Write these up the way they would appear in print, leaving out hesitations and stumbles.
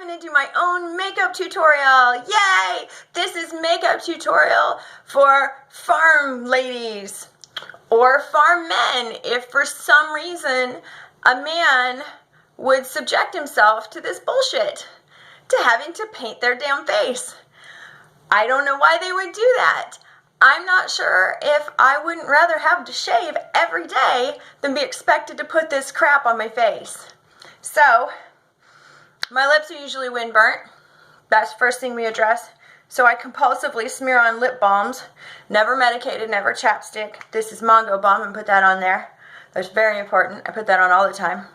gonna do my own makeup tutorial. Yay! This is makeup tutorial for farm ladies or farm men if for some reason a man would subject himself to this bullshit, to having to paint their damn face. I don't know why they would do that. I'm not sure if I wouldn't rather have to shave every day than be expected to put this crap on my face. So, my lips are usually windburnt. That's the first thing we address. So I compulsively smear on lip balms. Never medicated, never chapstick. This is Mongo Balm, and put that on there. That's very important. I put that on all the time.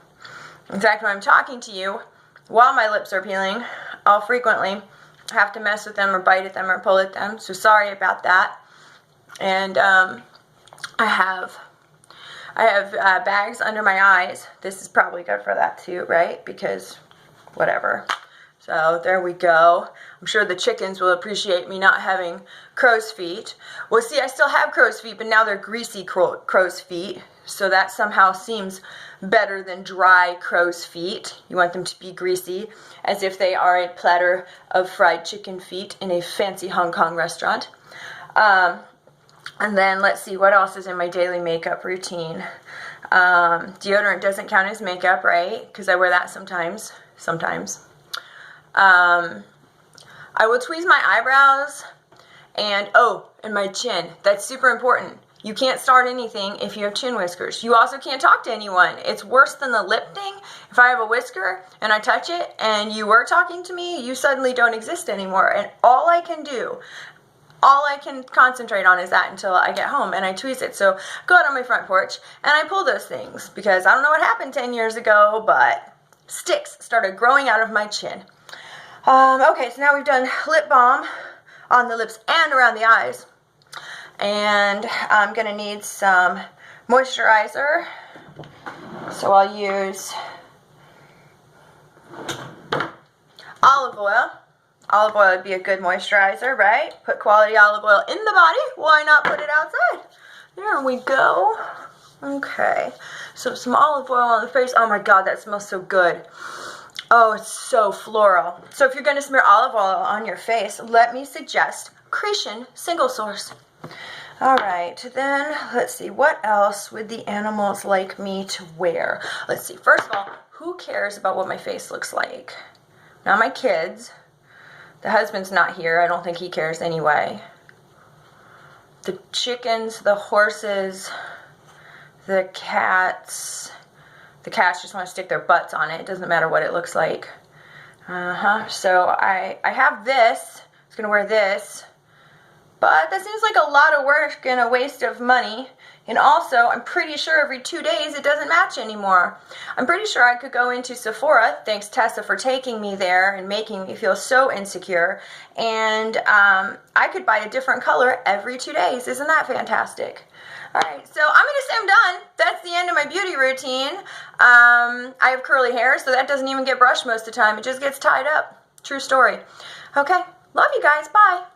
In fact, when I'm talking to you, while my lips are peeling, I'll frequently have to mess with them or bite at them or pull at them. So sorry about that. And I have bags under my eyes. This is probably good for that too, right? Because whatever. So there we go. I'm sure the chickens will appreciate me not having crow's feet. Well, see, I still have crow's feet, but now they're greasy crow's feet. So that somehow seems better than dry crow's feet. You want them to be greasy, as if they are a platter of fried chicken feet in a fancy Hong Kong restaurant. And then let's see, what else is in my daily makeup routine? Deodorant doesn't count as makeup, right? Because I wear that sometimes. I will tweeze my eyebrows and my chin. That's super important. You can't start anything if you have chin whiskers. You also can't talk to anyone. It's worse than the lip thing. If I have a whisker and I touch it and you were talking to me, you suddenly don't exist anymore. And all I can concentrate on is that until I get home and I tweeze it. So I go out on my front porch and I pull those things because I don't know what happened 10 years ago, but sticks started growing out of my chin. Okay, so now we've done lip balm on the lips and around the eyes. And I'm going to need some moisturizer. So I'll use olive oil. Olive oil would be a good moisturizer, right? Put quality olive oil in the body. Why not put it outside? There we go. Okay, so some olive oil on the face. Oh my God, that smells so good. Oh, it's so floral. So if you're going to smear olive oil on your face, let me suggest Creation Single Source. All right, then let's see, what else would the animals like me to wear? Let's see, first of all, who cares about what my face looks like? Not my kids. The husband's not here. I don't think he cares anyway. The chickens, the horses, the cats. The cats just want to stick their butts on it. It doesn't matter what it looks like. So I have this. I was going to wear this. But that seems like a lot of work and a waste of money. And also, I'm pretty sure every 2 days it doesn't match anymore. I'm pretty sure I could go into Sephora, thanks Tessa for taking me there and making me feel so insecure, and I could buy a different color every 2 days. Isn't that fantastic? Alright, so I'm going to say I'm done. That's the end of my beauty routine. I have curly hair, so that doesn't even get brushed most of the time. It just gets tied up. True story. Okay, love you guys. Bye.